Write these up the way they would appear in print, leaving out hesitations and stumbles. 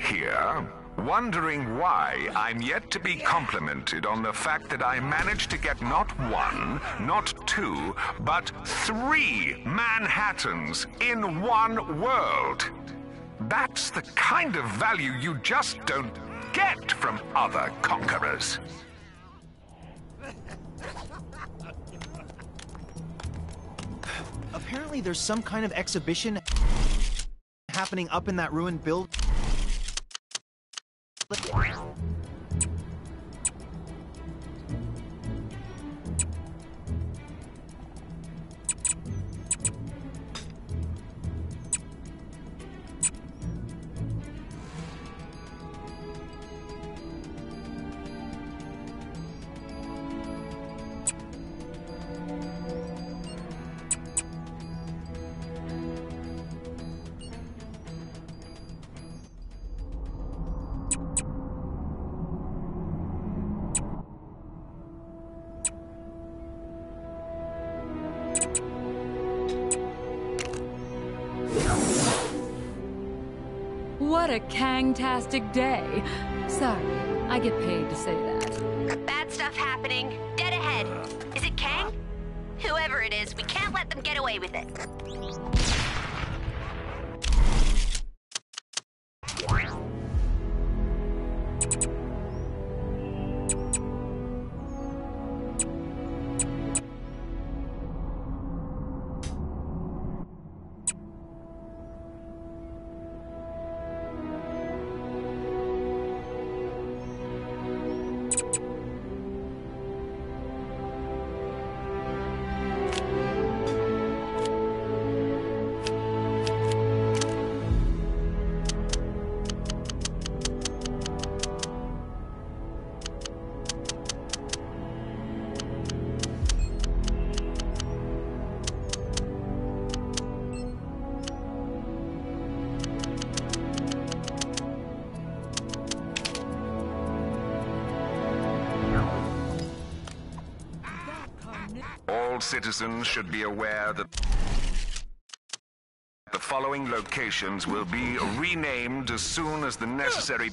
Here, wondering why I'm yet to be complimented on the fact that I managed to get not one, not two, but 3 Manhattans in one world. That's the kind of value you just don't get from other conquerors. Apparently there's some kind of exhibition happening up in that ruined building. What a Kang-tastic day. Sorry, I get paid to say that. Bad stuff happening. Dead ahead. Is it Kang? Whoever it is, we can't let them get away with it. All citizens should be aware that the following locations will be renamed as soon as the necessary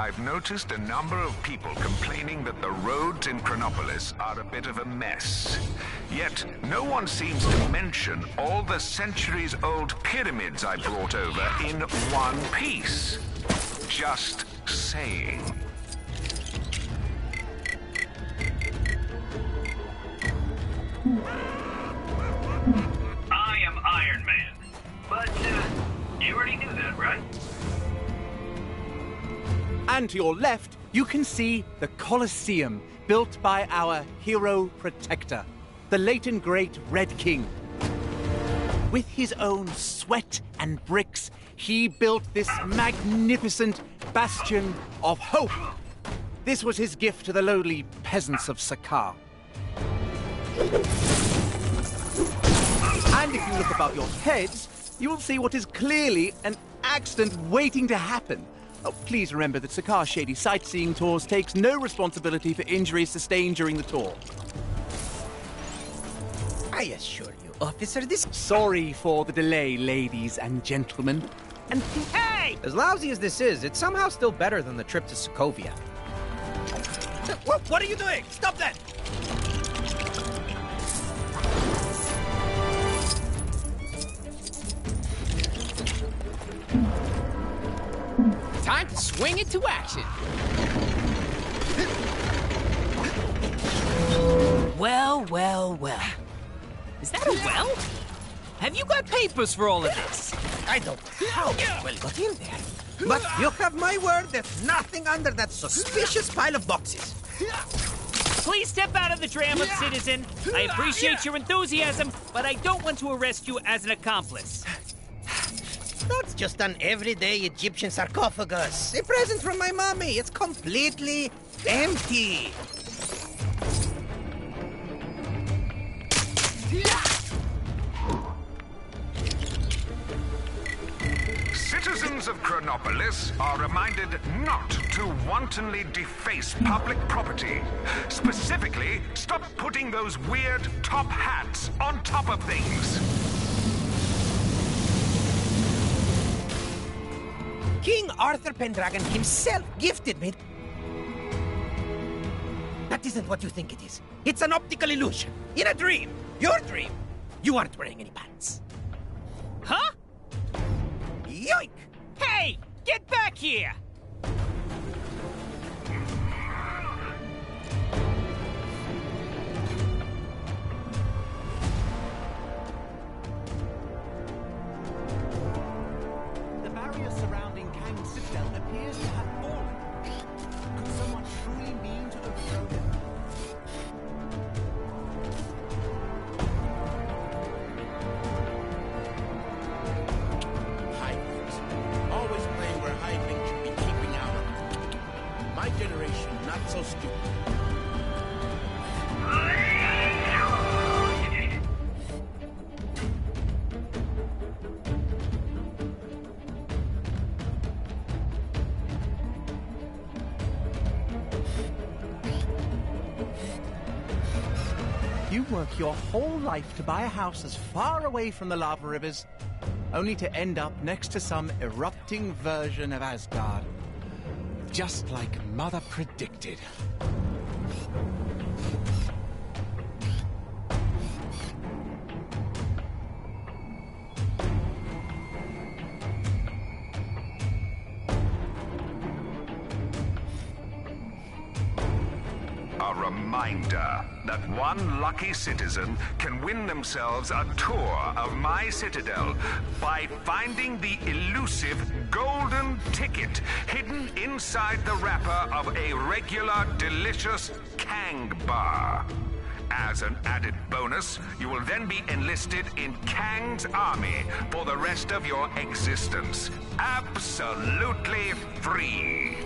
I've noticed a number of people complaining that the roads in Chronopolis are a bit of a mess. Yet, no one seems to mention all the centuries-old pyramids I brought over in one piece. Just saying. I am Iron Man. But, you already knew that, right? And to your left, you can see the Colosseum, built by our hero protector, the late and great Red King. With his own sweat and bricks, he built this magnificent bastion of hope. This was his gift to the lowly peasants of Sakaar. And if you look above your heads, you will see what is clearly an accident waiting to happen. Oh, please remember that Sakaar Shady Sightseeing Tours takes no responsibility for injuries sustained during the tour. I assure you, officer, this... Sorry for the delay, ladies and gentlemen. And Hey! As lousy as this is, it's somehow still better than the trip to Sokovia. What are you doing? Stop that! Time to swing it to action. Well, well, well. Is that a well? Have you got papers for all of this? I don't know how well got in there. But you have my word, there's nothing under that suspicious pile of boxes. Please step out of the drama, citizen. I appreciate your enthusiasm, but I don't want to arrest you as an accomplice. That's just an everyday Egyptian sarcophagus. A present from my mommy. It's completely empty. Citizens of Chronopolis are reminded not to wantonly deface public property. Specifically, stop putting those weird top hats on top of things. King Arthur Pendragon himself gifted me. That isn't what you think it is. It's an optical illusion. In a dream. Your dream. You aren't wearing any pants. Huh? Yoink! Hey! Get back here! the barrier surrounding Kang's citadel appears to have fallen. Could someone truly mean to overthrow him? Hybrid. Always playing where hybrid should be keeping out of. My generation, not so stupid. You work your whole life to buy a house as far away from the lava rivers, only to end up next to some erupting version of Asgard. Just like Mother predicted. A reminder that one lucky citizen can win themselves a tour of my citadel by finding the elusive golden ticket hidden inside the wrapper of a regular delicious Kang bar. As an added bonus, you will then be enlisted in Kang's army for the rest of your existence. Absolutely free.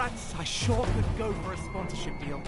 brats, I sure could go for a sponsorship deal.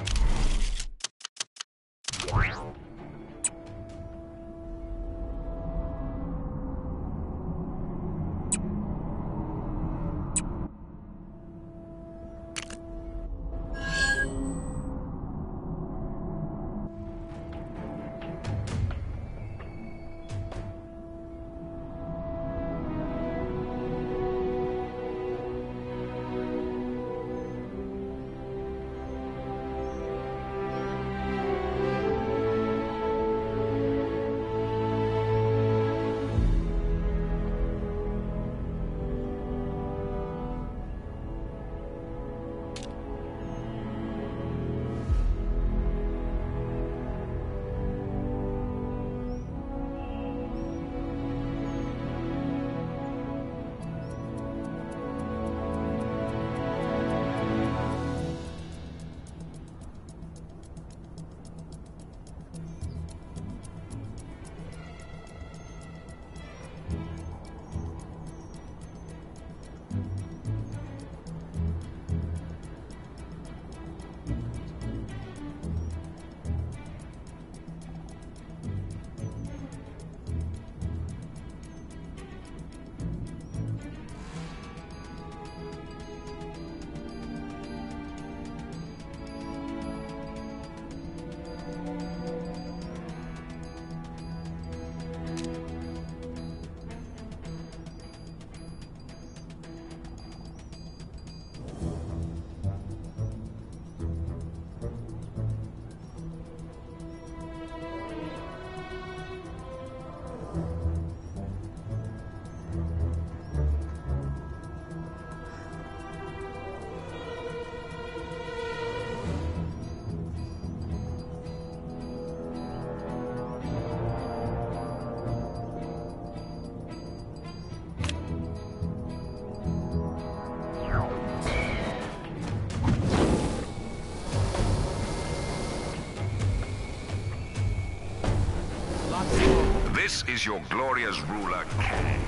This is your glorious ruler, Kang.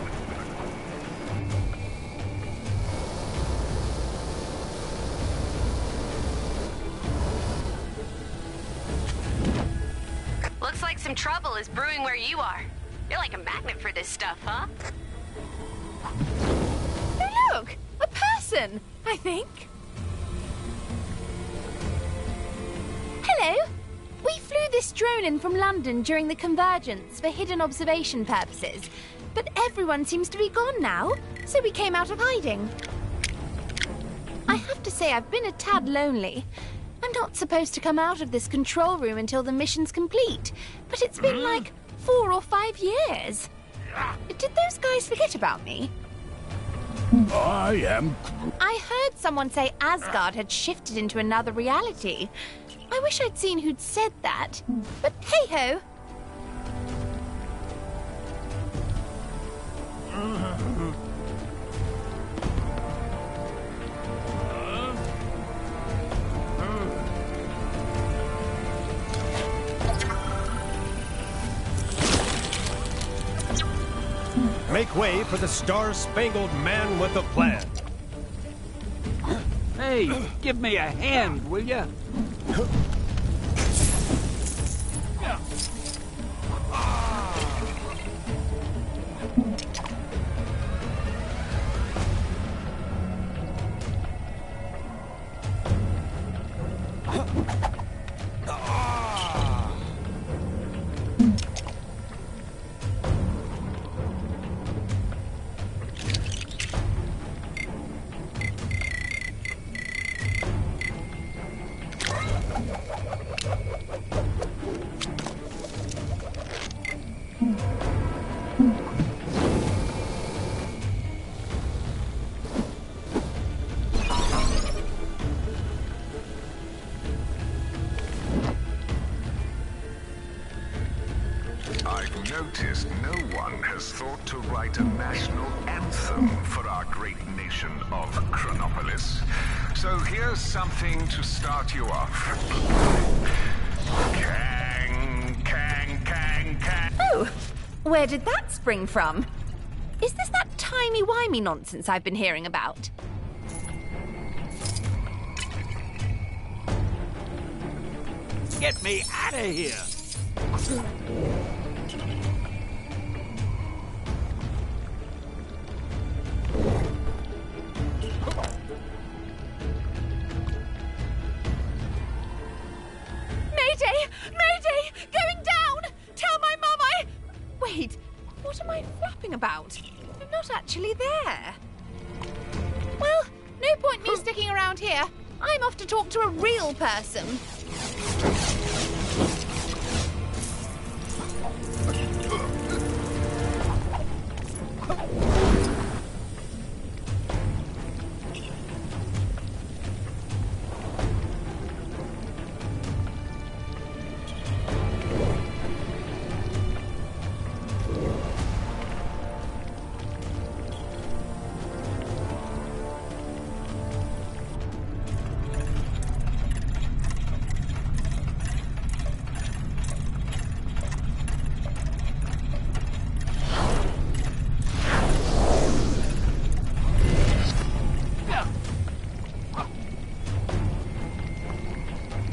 Looks like some trouble is brewing where you are. You're like a magnet for this stuff, huh? Oh, look! A person, I think. Hello. We flew this drone in from London during the convergence for hidden observation purposes, but everyone seems to be gone now, so we came out of hiding. I have to say I've been a tad lonely. I'm not supposed to come out of this control room until the mission's complete, but it's been like 4 or 5 years. Did those guys forget about me? I heard someone say Asgard had shifted into another reality. I wish I'd seen who'd said that. But hey-ho! Make way for the Star-Spangled Man with a Plan. Hey, give me a hand, will ya? I've noticed no one has thought to write a national anthem for our great nation of Chronopolis. So here's something to start you off. Kang, Kang, Kang, Kang. Oh, where did that spring from? Is this that timey-wimey nonsense I've been hearing about? Get me out of here! Mayday! Mayday! Going down! Tell my mum I... Wait, what am I flapping about? I'm not actually there. Well, no point me sticking around here. I'm off to talk to a real person.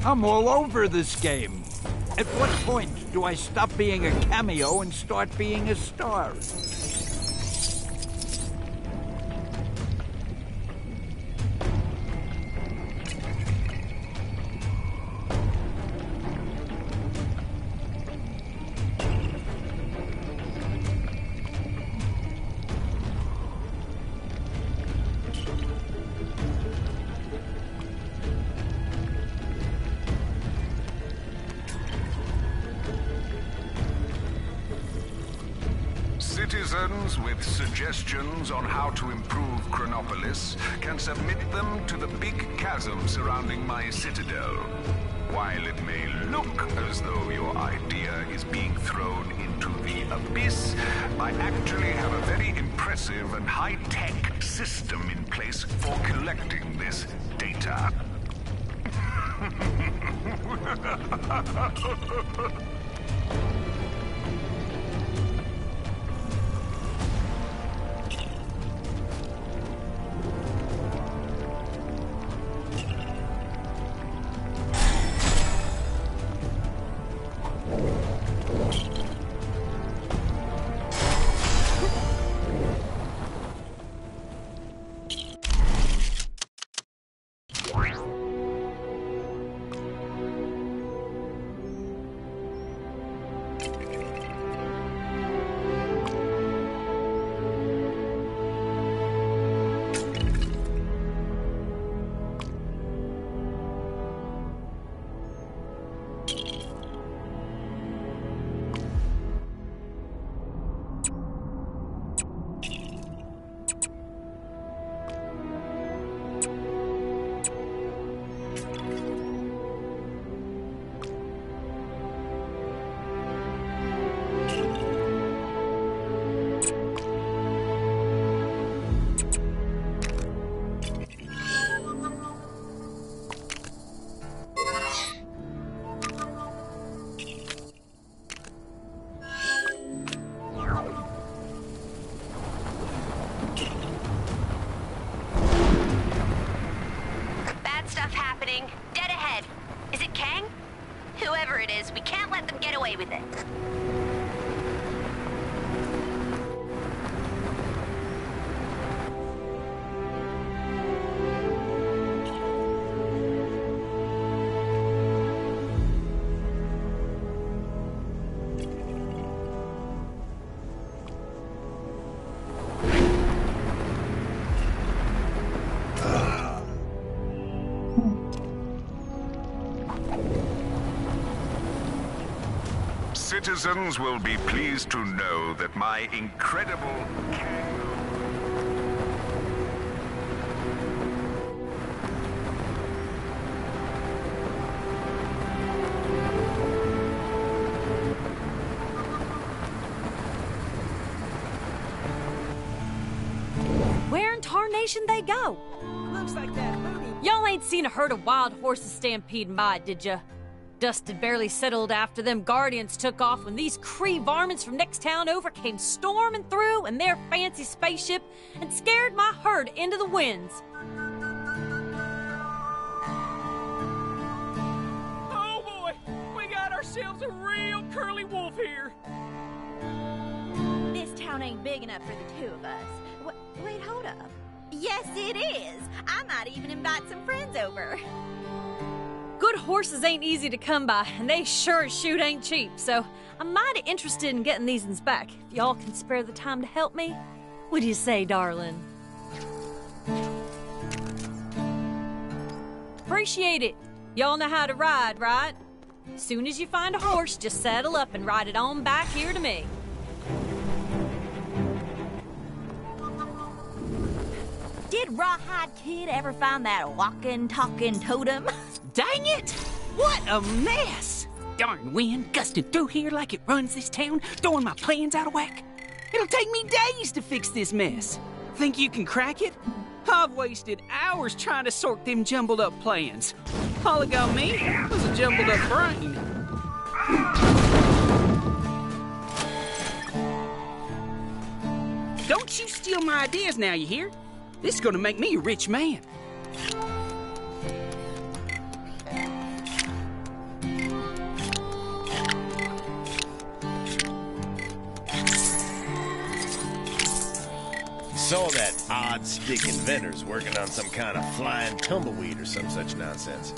I'm all over this game. At what point do I stop being a cameo and start being a star? Citizens with suggestions on how to improve Chronopolis can submit them to the big chasm surrounding my citadel. While it may look as though your idea is being thrown into the abyss, I actually have a very impressive and high-tech system in place for collecting this data. Dead ahead. Is it Kang? Whoever it is, we can't let them get away with it. Citizens will be pleased to know that my incredible Where in tarnation they go? Looks like that voodoo. Y'all ain't seen a herd of wild horses stampeding by, did ya? Dust had barely settled after them Guardians took off when these Kree varmints from next town over came storming through in their fancy spaceship and scared my herd into the winds. Oh boy! ourselves a real curly wolf here. This town ain't big enough for the two of us. Wait, hold up. Yes, it is. I might even invite some friends over. Good horses ain't easy to come by, and they sure as shoot ain't cheap, so I'm mighty interested in getting these uns back. If y'all can spare the time to help me, what do you say, darling? Appreciate it. Y'all know how to ride, right? Soon as you find a horse, just saddle up and ride it on back here to me. Did Rawhide Kid ever find that walking, talking totem? Dang it! What a mess! Darn wind gusting through here like it runs this town, throwing my plans out of whack. It'll take me days to fix this mess. Think you can crack it? I've wasted hours trying to sort them jumbled up plans. All it got me was a jumbled up brain. Don't you steal my ideas now, you hear? This is gonna make me a rich man. Saw that odd stick inventor's working on some kind of flying tumbleweed or some such nonsense.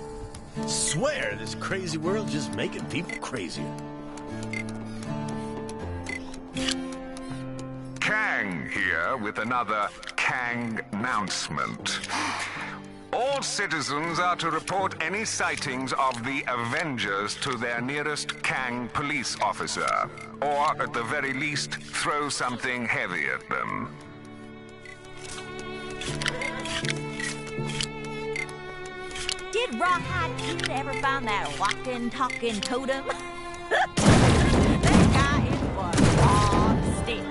Swear this crazy world just making people crazier. Kang here with another Kang announcement. All citizens are to report any sightings of the Avengers to their nearest Kang police officer, or at the very least, throw something heavy at them. Did Rawhide Kid ever find that walking, talking totem? That guy is one raw stick.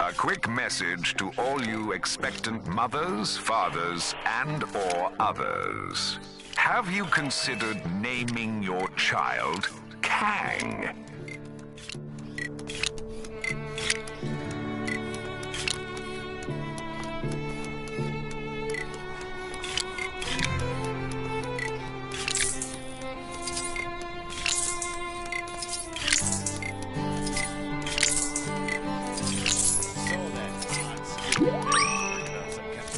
A quick message to all you expectant mothers, fathers, and/or others. Have you considered naming your child Kang?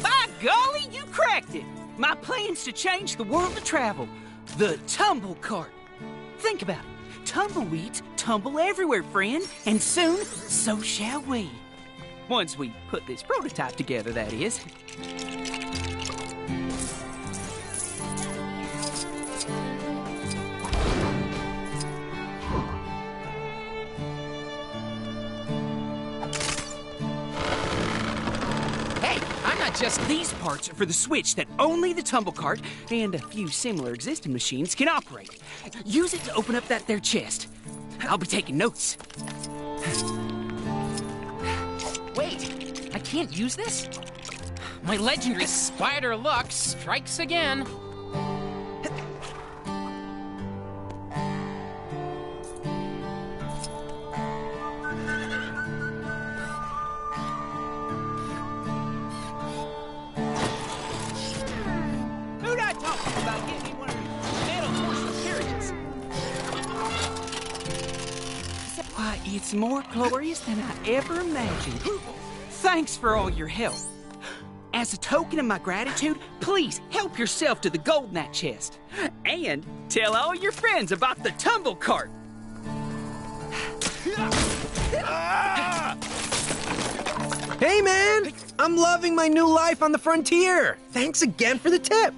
By golly, you cracked it! My plan's to change the world of travel. The tumble cart. Think about it. Tumbleweeds tumble everywhere, friend. And soon, so shall we. Once we put this prototype together, that is. Just these parts are for the switch that only the tumble cart and a few similar existing machines can operate. Use it to open up that there chest. I'll be taking notes. Wait, I can't use this? My legendary spider luck strikes again. Who'd I talk to about getting me one of these metal horse carriages? Why, it's more glorious than I ever imagined. Thanks for all your help. As a token of my gratitude, please help yourself to the gold in that chest. And tell all your friends about the tumble cart. Hey, man! I'm loving my new life on the frontier. Thanks again for the tip.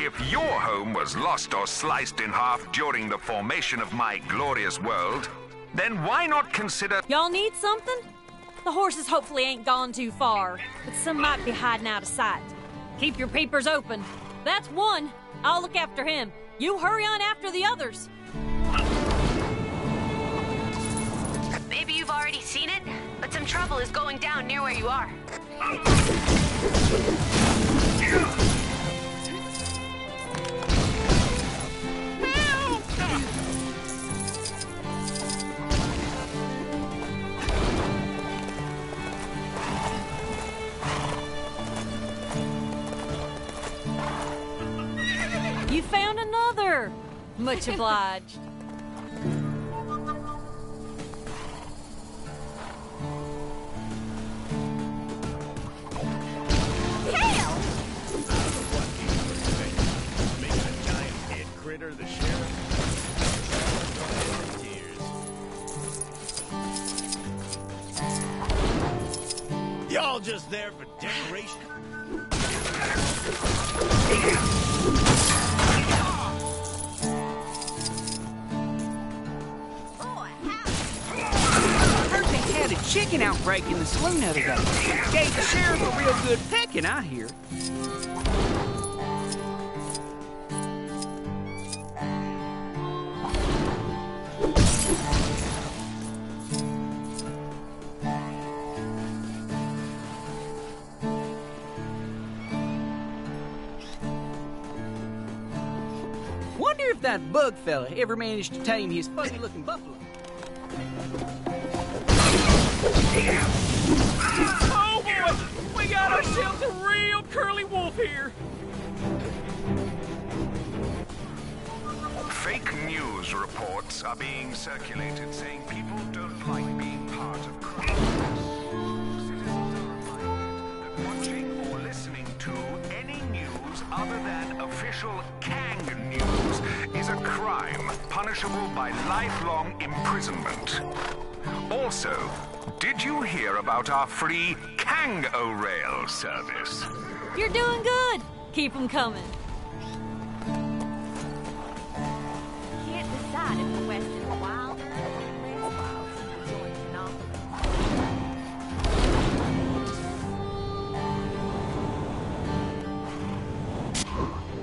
If your home was lost or sliced in half during the formation of my glorious world, then why not consider... Y'all need something? The horses hopefully ain't gone too far, but some might be hiding out of sight. Keep your peepers open. That's one. I'll look after him. You hurry on after the others. Maybe you've already seen it, but some trouble is going down near where you are. You found another. Much obliged. Making a giant head critter the sheriff. Tears. Y'all just there for decoration? Had a chicken outbreak in the saloon the other day. Gave the sheriff a real good pecking, I hear. Wonder if that bug fella ever managed to tame his funny-looking buffalo. Oh boy! We got ourselves a real curly wolf here! Fake news reports are being circulated saying people don't like being part of crime. Citizens are reminded that watching or listening to any news other than official Kang news is a crime punishable by lifelong imprisonment. Also, did you hear about our free Kang-O-Rail service? You're doing good. Keep them coming. Can't decide if the West is wild or less wild since we joined Monopoly.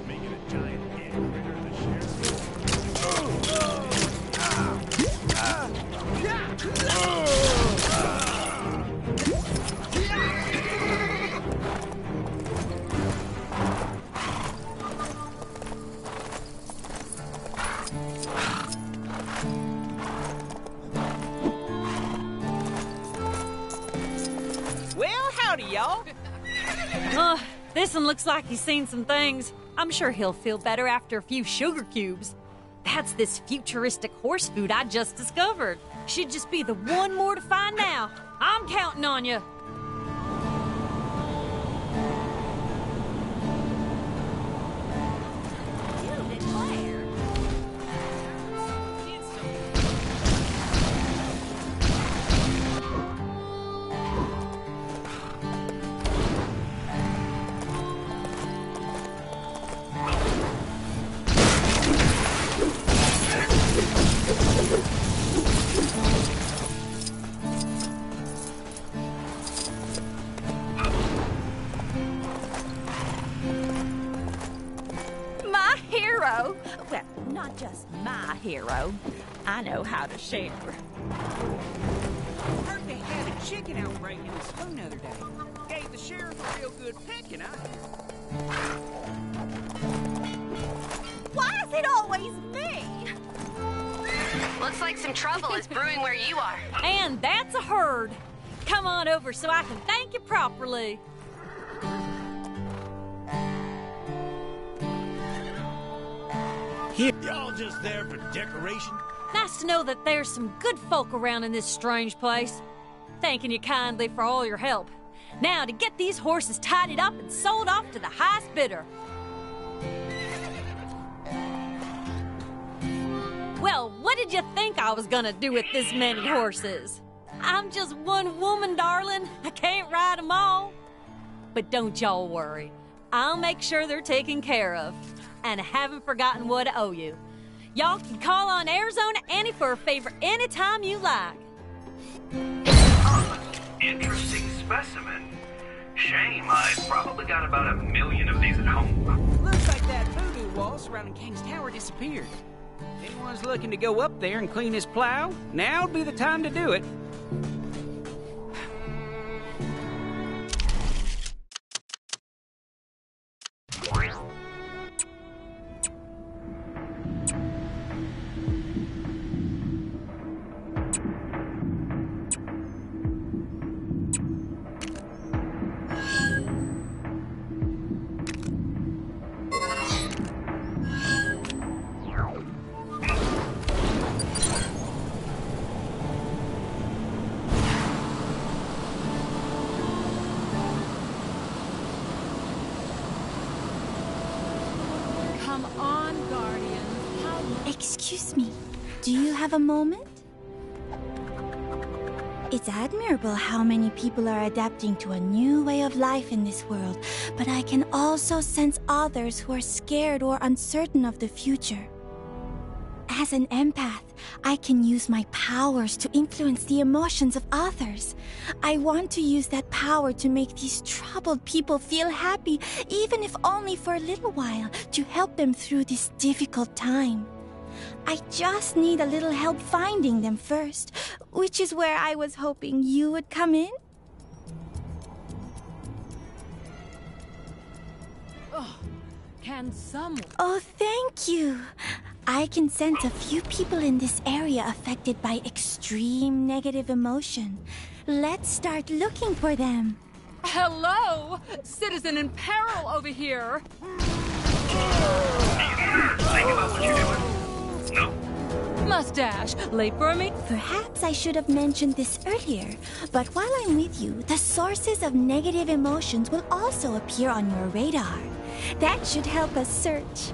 Making a giant head critter the sheriff. Well, howdy, y'all. This one looks like he's seen some things. I'm sure he'll feel better after a few sugar cubes. That's this futuristic horse food I just discovered. Should just be the one more to find now. I'm counting on you. You declare. Not just my hero. I know how to share. Heard they had a chicken outbreak in the spoon the other day. Gave the sheriff a real good pecking, I hear. Why is it always me? Looks like some trouble is brewing where you are. And that's a herd. Come on over so I can thank you properly. Y'all just there for decoration? Nice to know that there's some good folk around in this strange place. Thanking you kindly for all your help. Now to get these horses tidied up and sold off to the highest bidder. Well, what did you think I was gonna do with this many horses? I'm just one woman, darling. I can't ride them all. But don't y'all worry. I'll make sure they're taken care of. And I haven't forgotten what I owe you. Y'all can call on Arizona Annie for a favor anytime you like. Interesting specimen. Shame, I've probably got about 1 million of these at home. Looks like that voodoo wall surrounding King's Tower disappeared. If anyone's looking to go up there and clean his plow, now'd be the time to do it. Excuse me, do you have a moment? It's admirable how many people are adapting to a new way of life in this world, but I can also sense others who are scared or uncertain of the future. As an empath, I can use my powers to influence the emotions of others. I want to use that power to make these troubled people feel happy, even if only for a little while, to help them through this difficult time. I just need a little help finding them first, which is where I was hoping you would come in. Oh, can someone... Oh, thank you. I can sense a few people in this area affected by extreme negative emotion. Let's start looking for them. Hello! Citizen in peril over here! Think about what you're doing. No. Mustache, late for me? Perhaps I should have mentioned this earlier, but while I'm with you, the sources of negative emotions will also appear on your radar. That should help us search.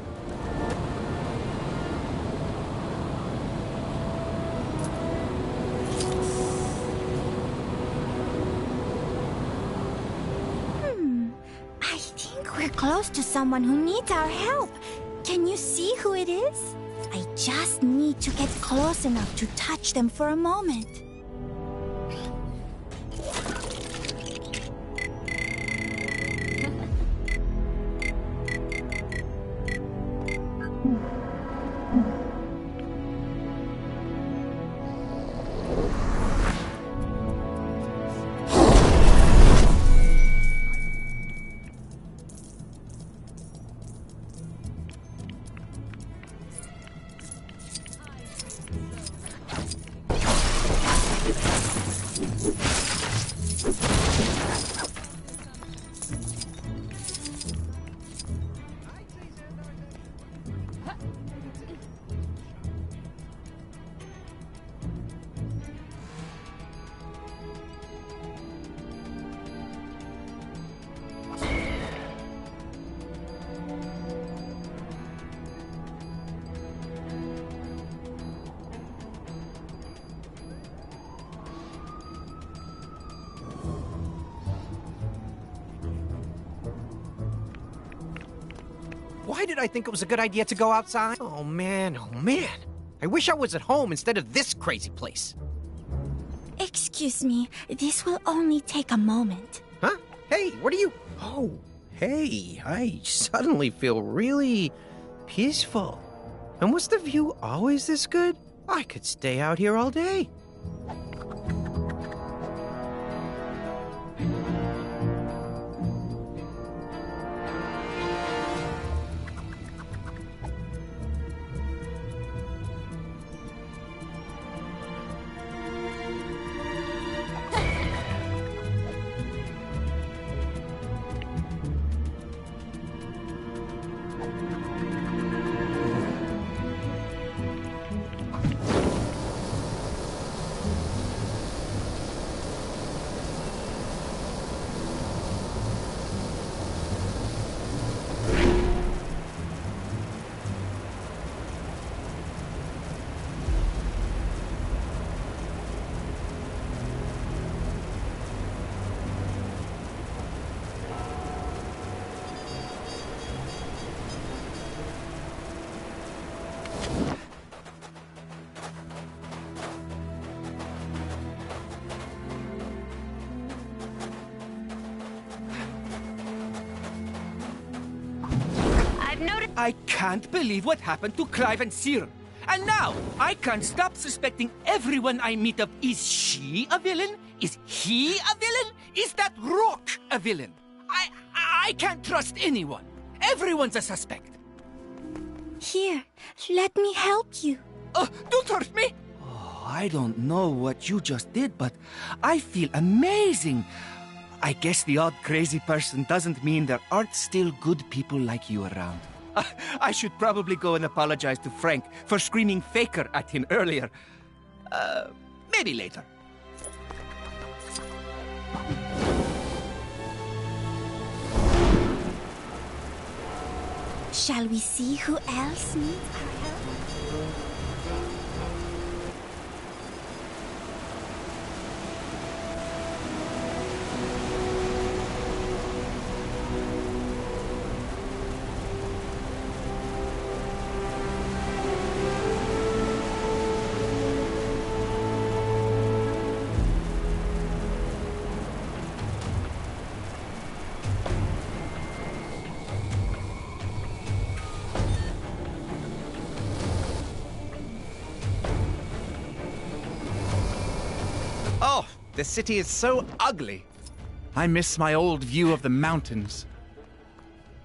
I think we're close to someone who needs our help. Can you see who it is? I just need to get close enough to touch them for a moment. Why did I think it was a good idea to go outside? Oh man, oh man. I wish I was at home instead of this crazy place. Excuse me, this will only take a moment. Huh? Hey, what are you... Oh, hey, I suddenly feel really peaceful. And was the view always this good? I could stay out here all day. I can't believe what happened to Clive and Cyril. And now, I can't stop suspecting everyone I meet of. Is she a villain? Is he a villain? Is that Rock a villain? I can't trust anyone. Everyone's a suspect. Here, let me help you. Don't hurt me! Oh, I don't know what you just did, but I feel amazing. I guess the odd crazy person doesn't mean there aren't still good people like you around. I should probably go and apologize to Frank for screaming faker at him earlier. Maybe later. Shall we see who else needs our help? Oh, the city is so ugly. I miss my old view of the mountains.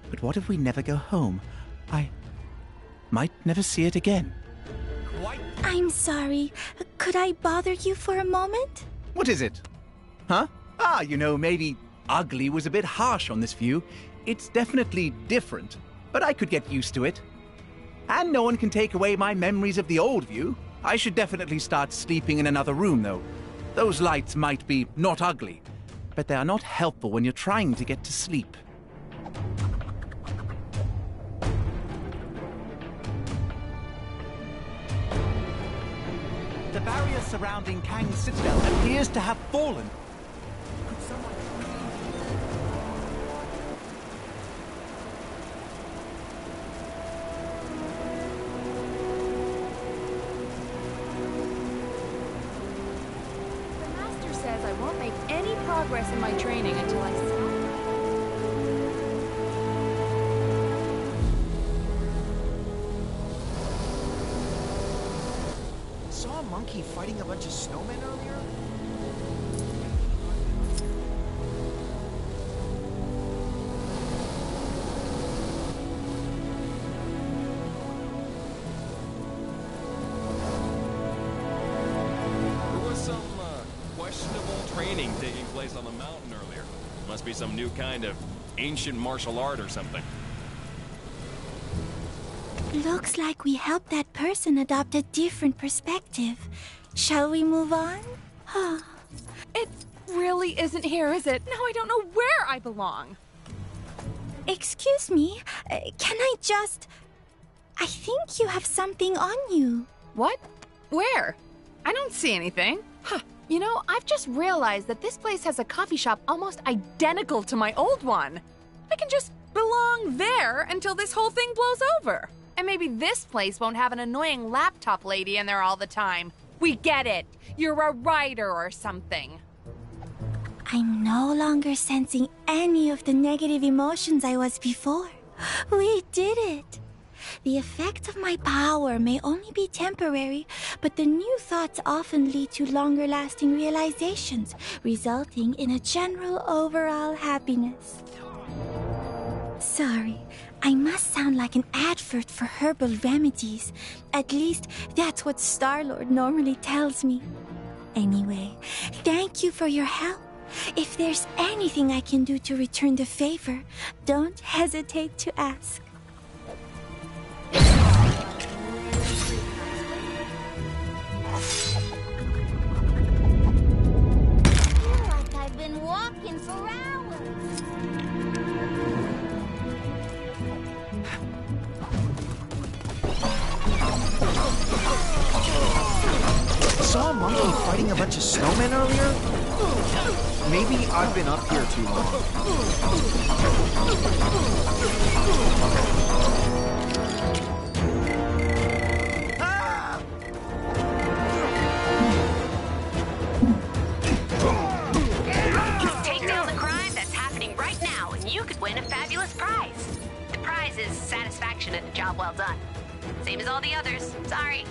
But what if we never go home? I might never see it again. I'm sorry. Could I bother you for a moment? What is it? Huh? Maybe ugly was a bit harsh on this view. It's definitely different, but I could get used to it. And no one can take away my memories of the old view. I should definitely start sleeping in another room, though. Those lights might be not ugly, but they are not helpful when you're trying to get to sleep. The barrier surrounding Kang's citadel appears to have fallen. Could someone... Says I won't make any progress in my training until I saw a monkey fighting a bunch of snowmen earlier? Training taking place on the mountain earlier. Must be some new kind of ancient martial art or something. Looks like we helped that person adopt a different perspective. Shall we move on? It really isn't here, is it? Now I don't know where I belong. Excuse me, can I just... I think you have something on you. What? Where? I don't see anything. Huh. You know, I've just realized that this place has a coffee shop almost identical to my old one. I can just belong there until this whole thing blows over. And maybe this place won't have an annoying laptop lady in there all the time. We get it. You're a writer or something. I'm no longer sensing any of the negative emotions I was before. We did it. The effect of my power may only be temporary, but the new thoughts often lead to longer-lasting realizations, resulting in a general overall happiness. Sorry, I must sound like an advert for herbal remedies. At least, that's what Star-Lord normally tells me. Anyway, thank you for your help. If there's anything I can do to return the favor, don't hesitate to ask. I've been walking for hours. Saw a monkey fighting a bunch of snowmen earlier? Maybe I've been up here too long. Take down the crime that's happening right now, and you could win a fabulous prize. The prize is satisfaction at a job well done. Same as all the others. Sorry.